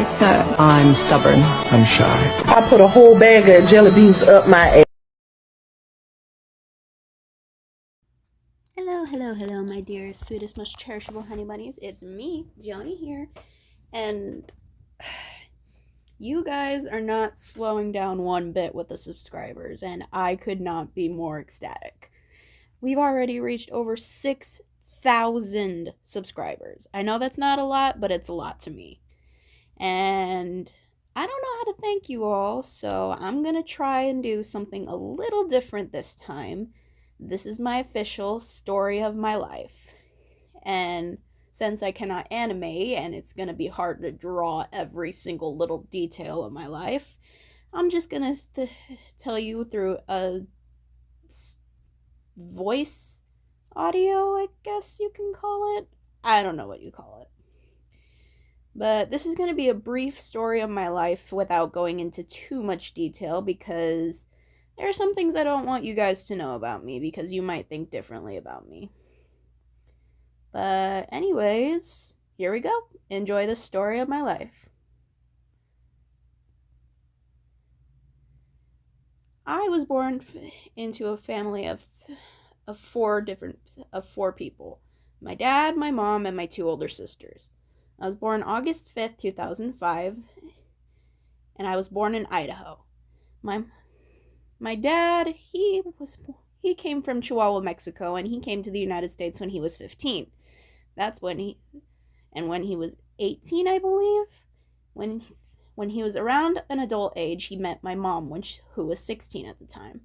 Why, sir? I'm stubborn. I'm shy. I put a whole bag of jelly beans up my ass. Hello, my dear, sweetest, most cherishable honey bunnies. It's me, Joni here, and you guys are not slowing down one bit with the subscribers, and I could not be more ecstatic. We've already reached over 6,000 subscribers. I know that's not a lot, but it's a lot to me. And I don't know how to thank you all, so I'm gonna try and do something a little different this time. This is my official story of my life. And since I cannot animate and it's going to be hard to draw every single little detail of my life, I'm just going to tell you through a voice audio, I guess you can call it. I don't know what you call it. But this is going to be a brief story of my life without going into too much detail because there are some things I don't want you guys to know about me because you might think differently about me. But anyways, here we go. Enjoy the story of my life. I was born into a family of four people. My dad, my mom, and my two older sisters. I was born August 5th, 2005, and I was born in Idaho. My dad, he came from Chihuahua, Mexico, and he came to the United States when he was 15. That's when he was 18, I believe, when he was around an adult age, he met my mom, who was 16 at the time.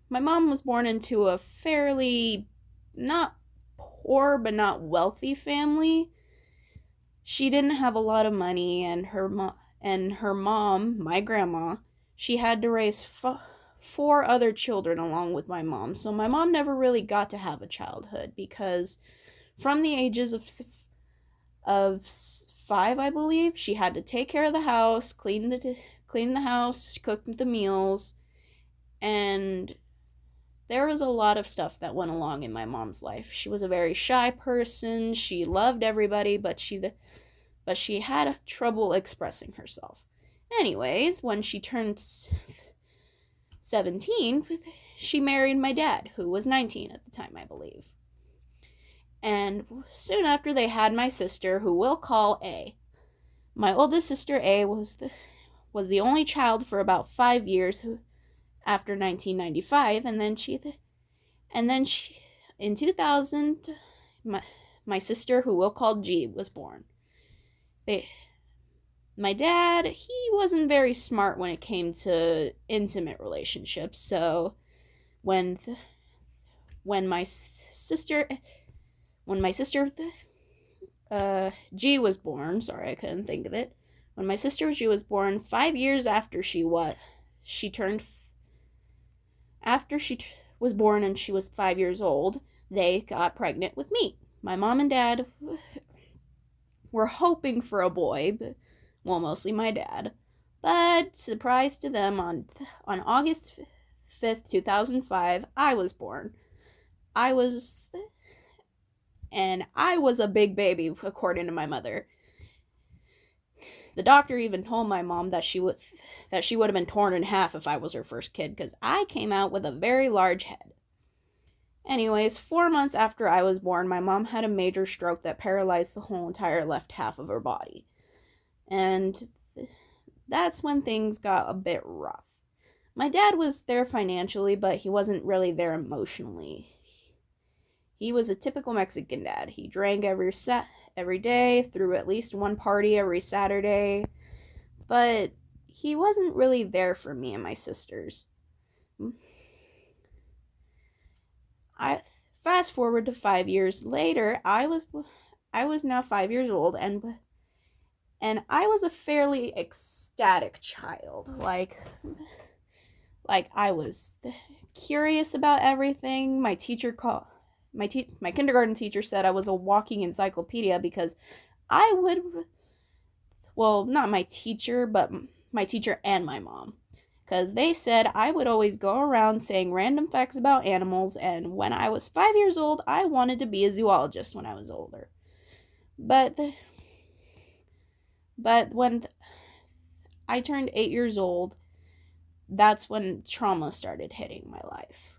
My mom was born into a fairly not poor but not wealthy family. She didn't have a lot of money, and her mom, my grandma, she had to raise four other children along with my mom. So my mom never really got to have a childhood because from the ages of 5, I believe, she had to take care of the house, clean the house, cook the meals, and there was a lot of stuff that went along in my mom's life. She was a very shy person. She loved everybody, but she had trouble expressing herself. Anyways, when she turned 17, she married my dad, who was 19 at the time, I believe. And soon after, they had my sister, who we'll call A. My oldest sister, A, was the only child for about 5 years after 1995, and then she in 2000, my sister, who we'll call G, was born. My dad, he wasn't very smart when it came to intimate relationships, so when my sister G was born, sorry, I couldn't think of it. When my sister G was born, 5 years after she was born and she was 5 years old, they got pregnant with me. My mom and dad were hoping for a boy, well, mostly my dad. But surprise to them, on August 5th, 2005, I was born. I was a big baby, according to my mother. The doctor even told my mom that she would have been torn in half if I was her first kid, because I came out with a very large head. Anyways, 4 months after I was born, my mom had a major stroke that paralyzed the whole entire left half of her body. And that's when things got a bit rough. My dad was there financially, but he wasn't really there emotionally. He was a typical Mexican dad. He drank every day, threw at least one party every Saturday, but he wasn't really there for me and my sisters. I fast forward to 5 years later. I was now 5 years old, and I was a fairly ecstatic child. Like I was curious about everything. My kindergarten teacher said I was a walking encyclopedia because not my teacher, but my teacher and my mom. Because they said I would always go around saying random facts about animals, and when I was 5 years old, I wanted to be a zoologist when I was older. But But when I turned 8 years old, that's when trauma started hitting my life.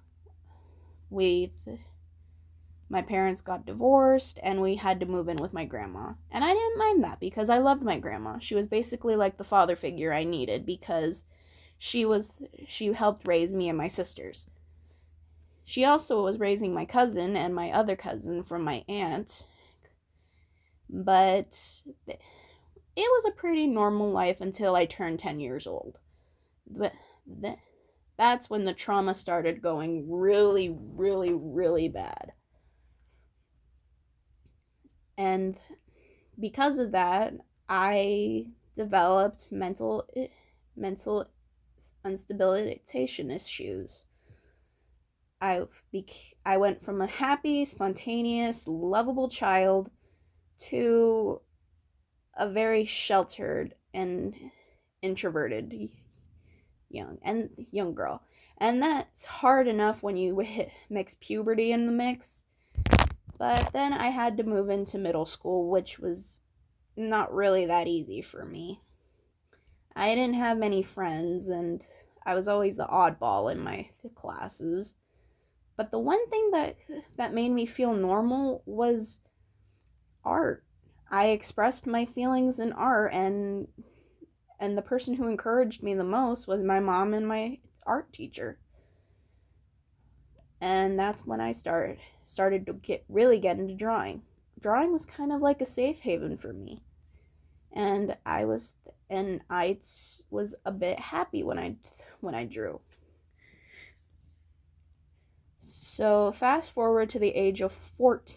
My parents got divorced and we had to move in with my grandma. And I didn't mind that because I loved my grandma. She was basically like the father figure I needed because she helped raise me and my sisters. She also was raising my cousin and my other cousin from my aunt. But it was a pretty normal life until I turned 10 years old. But that's when the trauma started going really, really, really bad. And because of that, I developed mental instability issues. I went from a happy, spontaneous, lovable child to a very sheltered and introverted young girl. And that's hard enough when you mix puberty in the mix. But then I had to move into middle school, which was not really that easy for me. I didn't have many friends, and I was always the oddball in my classes. But the one thing that made me feel normal was art. I expressed my feelings in art, and the person who encouraged me the most was my mom and my art teacher. And that's when I started to get into drawing. Drawing was kind of like a safe haven for me. And I was a bit happy when I drew. So fast forward to the age of 14,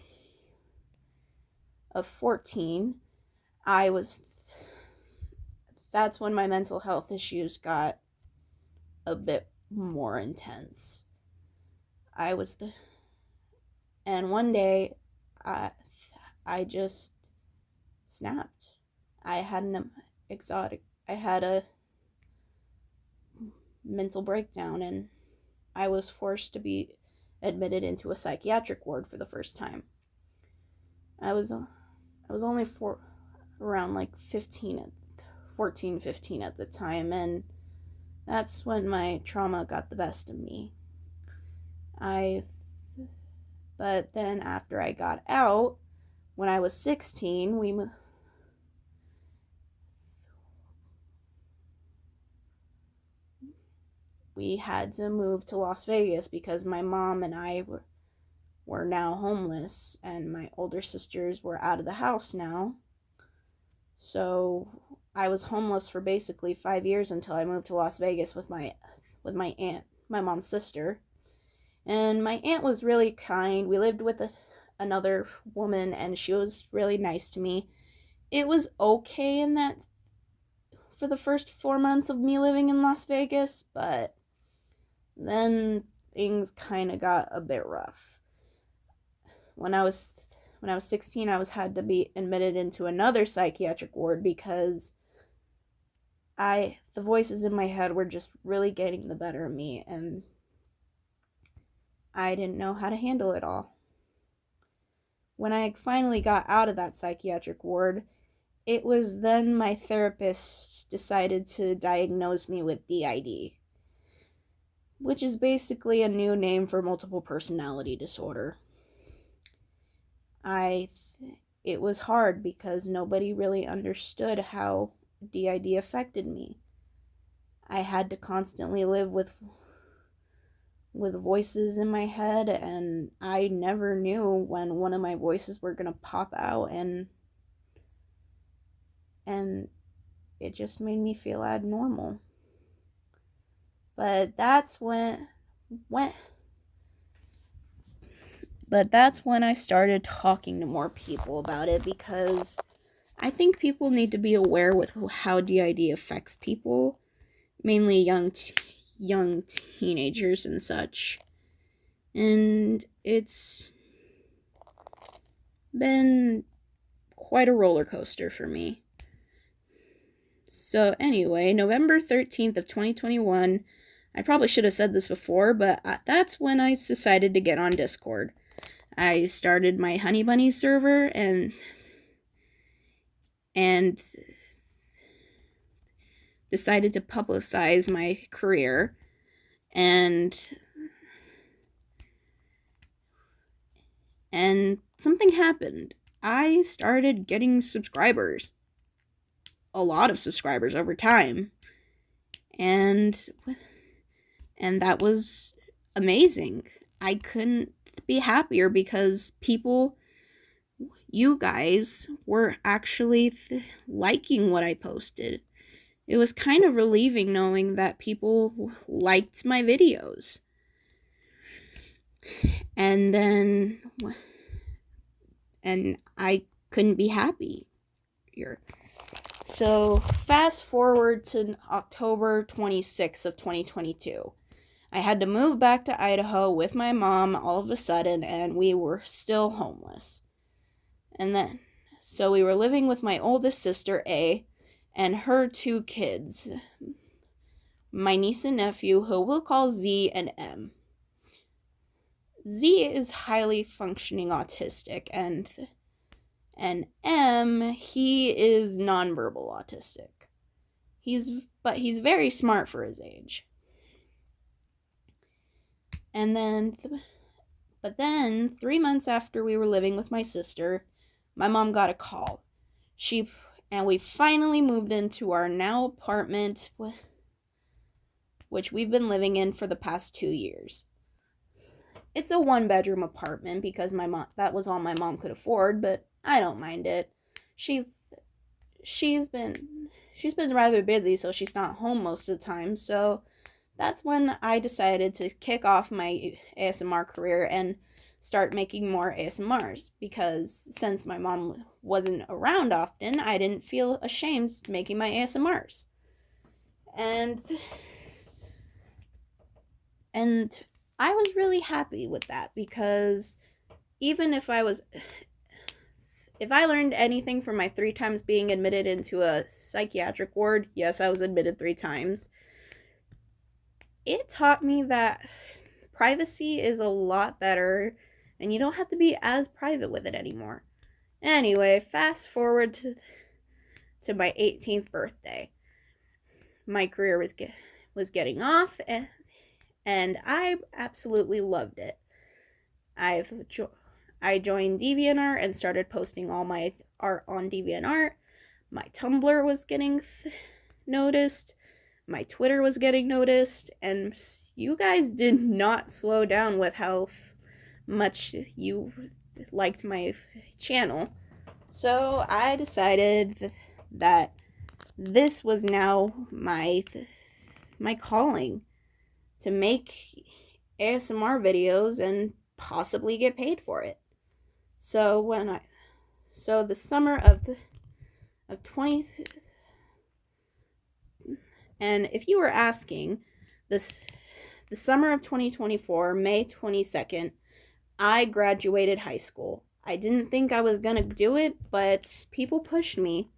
that's when my mental health issues got a bit more intense. And one day, I just snapped. I had a mental breakdown, and I was forced to be admitted into a psychiatric ward for the first time. I was only around like 14, 15 at the time, and that's when my trauma got the best of me. But then after I got out, when I was 16, we had to move to Las Vegas because my mom and I were now homeless, and my older sisters were out of the house now. So I was homeless for basically 5 years until I moved to Las Vegas with my aunt, my mom's sister. And my aunt was really kind. We lived with another woman, and she was really nice to me. It was okay in that for the first 4 months of me living in Las Vegas, but then things kind of got a bit rough. When I was 16, I had to be admitted into another psychiatric ward because the voices in my head were just really getting the better of me, and I didn't know how to handle it all. When I finally got out of that psychiatric ward, it was then my therapist decided to diagnose me with DID, which is basically a new name for multiple personality disorder. It was hard because nobody really understood how DID affected me. I had to constantly live with voices in my head, and I never knew when one of my voices were gonna pop out, and it just made me feel abnormal. But that's when I started talking to more people about it, because I think people need to be aware with how DID affects people, mainly young teenagers and such. And it's been quite a roller coaster for me. So anyway, November 13th of 2021, I probably should have said this before, but that's when I decided to get on Discord. I started my Honey Bunny server, and decided to publicize my career, and something happened. I started getting subscribers, a lot of subscribers over time, and that was amazing. I couldn't be happier because you guys were actually liking what I posted. It was kind of relieving knowing that people liked my videos. And I couldn't be happier. So fast forward to October 26th of 2022. I had to move back to Idaho with my mom all of a sudden, and we were still homeless. So we were living with my oldest sister, A, and her 2 kids, my niece and nephew, who we'll call Z and M. Z is highly functioning autistic, and M, he is nonverbal autistic. He's very smart for his age. But then 3 months after we were living with my sister, my mom got a call. And we finally moved into our now apartment, which we've been living in for the past 2 years. It's a 1-bedroom apartment because that was all my mom could afford, but I don't mind it. She's been rather busy, so she's not home most of the time. So that's when I decided to kick off my ASMR career and start making more ASMRs, because since my mom wasn't around often, I didn't feel ashamed making my ASMRs. And I was really happy with that, because even if I learned anything from my 3 times being admitted into a psychiatric ward, yes, I was admitted 3 times, it taught me that privacy is a lot better, and you don't have to be as private with it anymore. Anyway, fast forward to my 18th birthday. My career was getting off, and I absolutely loved it. I joined DeviantArt and started posting all my art on DeviantArt. My Tumblr was getting noticed. My Twitter was getting noticed. And you guys did not slow down with how much you liked my channel. So I decided that this was now my calling, to make ASMR videos and possibly get paid for it. So the summer of 20, and if you were asking, the summer of 2024, May 22nd, I graduated high school. I didn't think I was gonna do it, but people pushed me,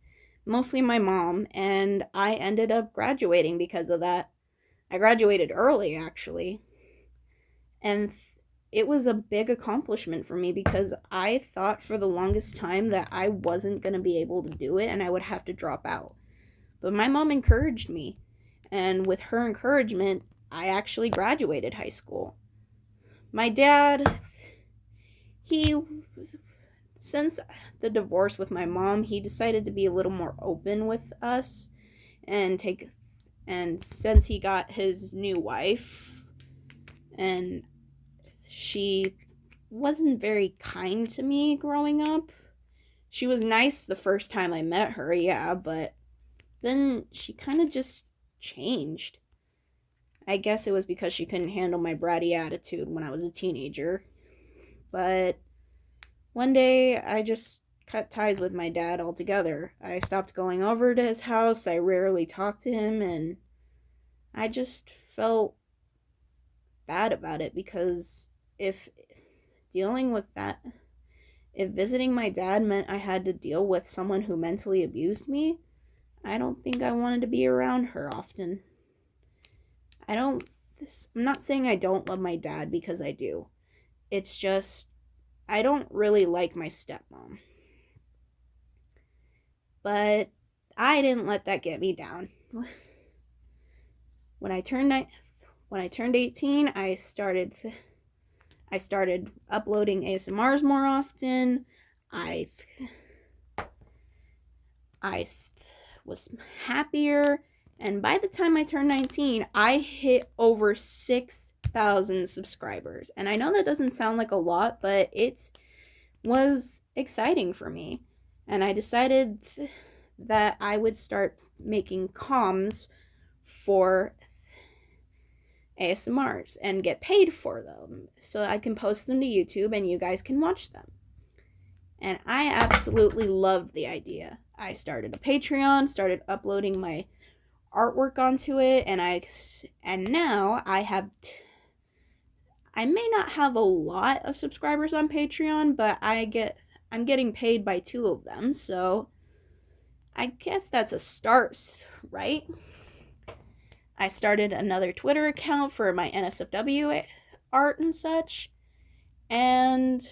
mostly my mom, and I ended up graduating because of that. I graduated early, actually, and it was a big accomplishment for me, because I thought for the longest time that I wasn't going to be able to do it and I would have to drop out. But my mom encouraged me, and with her encouragement, I actually graduated high school. My dad, since the divorce with my mom, he decided to be a little more open with us, and since he got his new wife, and she wasn't very kind to me growing up. She was nice the first time I met her, yeah, but then she kind of just changed. I guess it was because she couldn't handle my bratty attitude when I was a teenager. But one day, I just cut ties with my dad altogether. I stopped going over to his house, I rarely talked to him, and I just felt bad about it, because if visiting my dad meant I had to deal with someone who mentally abused me, I don't think I wanted to be around her often. I'm not saying I don't love my dad, because I do. It's just, I don't really like my stepmom. But I didn't let that get me down. when I turned 18, I started uploading ASMRs more often. I was happier, and by the time I turned 19, I hit over 6,000 subscribers. And I know that doesn't sound like a lot, but it was exciting for me. And I decided that I would start making comms for ASMRs and get paid for them so I can post them to YouTube and you guys can watch them. And I absolutely loved the idea. I started a Patreon, started uploading my artwork onto it, and now I may not have a lot of subscribers on Patreon, but I'm getting paid by 2 of them, so I guess that's a start, right? I started another Twitter account for my NSFW art and such, and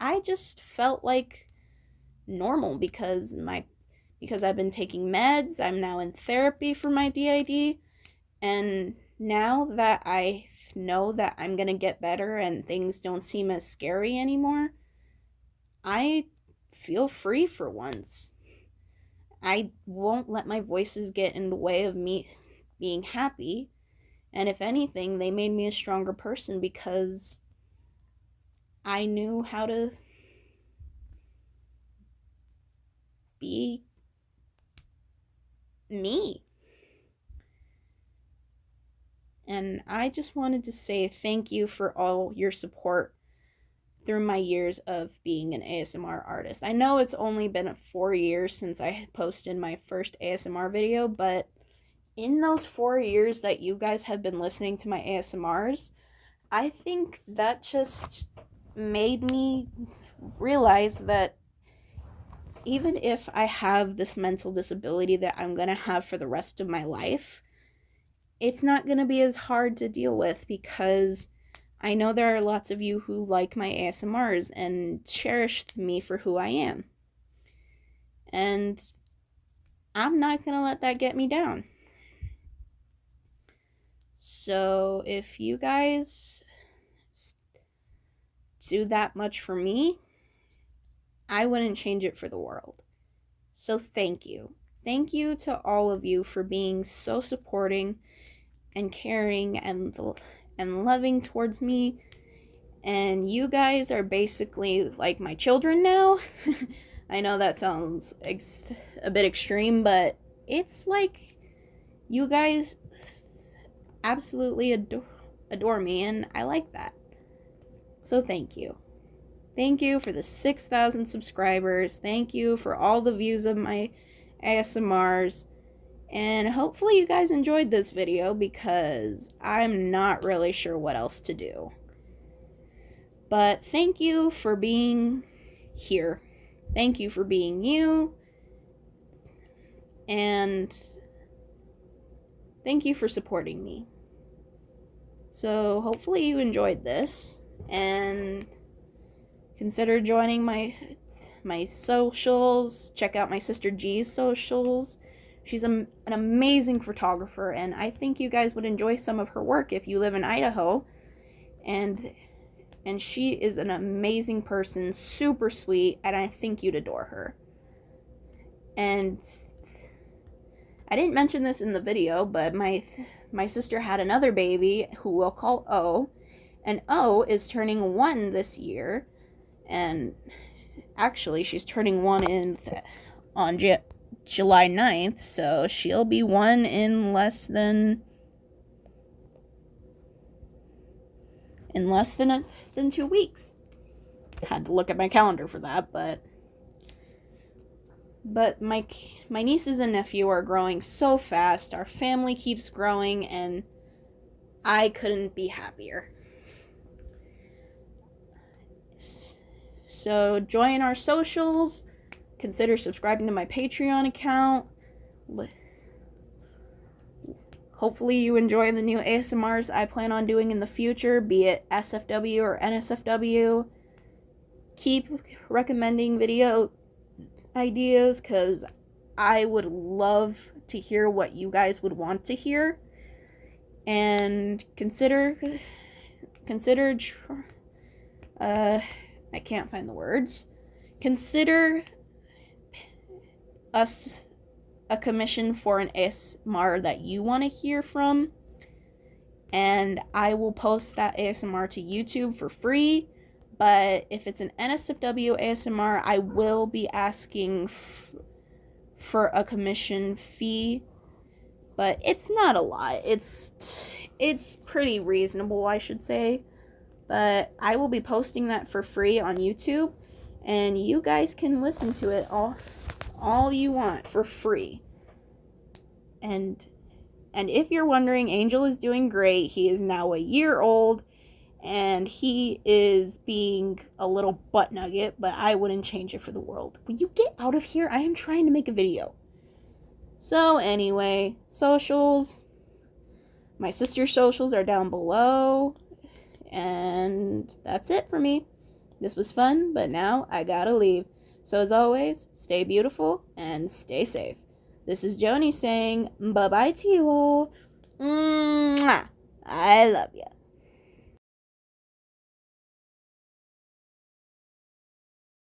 I just felt like normal because I've been taking meds. I'm now in therapy for my DID, and now that I know that I'm gonna get better and things don't seem as scary anymore, I feel free for once. I won't let my voices get in the way of me being happy, and if anything, they made me a stronger person because I knew how to be me. And I just wanted to say thank you for all your support through my years of being an ASMR artist. I know it's only been 4 years since I posted my first ASMR video, but in those 4 years that you guys have been listening to my ASMRs, I think that just made me realize that even if I have this mental disability that I'm gonna have for the rest of my life, it's not gonna be as hard to deal with because I know there are lots of you who like my ASMRs and cherish me for who I am. And I'm not gonna let that get me down. So if you guys do that much for me, I wouldn't change it for the world. So thank you. Thank you to all of you for being so supporting and caring and loving towards me. And you guys are basically like my children now. I know that sounds a bit extreme, but it's like you guys absolutely adore me, and I like that. So thank you. Thank you for the 6,000 subscribers. Thank you for all the views of my ASMRs. And hopefully you guys enjoyed this video because I'm not really sure what else to do. But thank you for being here. Thank you for being you. And thank you for supporting me. So hopefully you enjoyed this and consider joining my socials. Check out my sister G's socials. She's an amazing photographer, and I think you guys would enjoy some of her work if you live in Idaho. And she is an amazing person, super sweet, and I think you'd adore her. And I didn't mention this in the video, but my sister had another baby who we'll call O, and O is turning 1 this year, and actually she's turning 1 on July 9th, so she'll be 1 in less than 2 weeks. Had to look at my calendar for that, but my nieces and nephew are growing so fast. Our family keeps growing, and I couldn't be happier. So join our socials. Consider subscribing to my Patreon account. Hopefully you enjoy the new ASMRs I plan on doing in the future, be it SFW or NSFW. Keep recommending video ideas because I would love to hear what you guys would want to hear. And I can't find the words. Consider us a commission for an ASMR that you want to hear from, and I will post that ASMR to YouTube for free. But if it's an NSFW ASMR, I will be asking for a commission fee, but it's not a lot. It's pretty reasonable, I should say. But I will be posting that for free on YouTube, and you guys can listen to it all you want for free. And if you're wondering, Angel is doing great. He is now a year old, and he is being a little butt nugget, but I wouldn't change it for the world. Will you get out of here? I am trying to make a video. So anyway, socials. My sister's socials are down below. And that's it for me. This was fun, but now I gotta leave. So as always, stay beautiful and stay safe. This is Joni saying bye-bye to you all.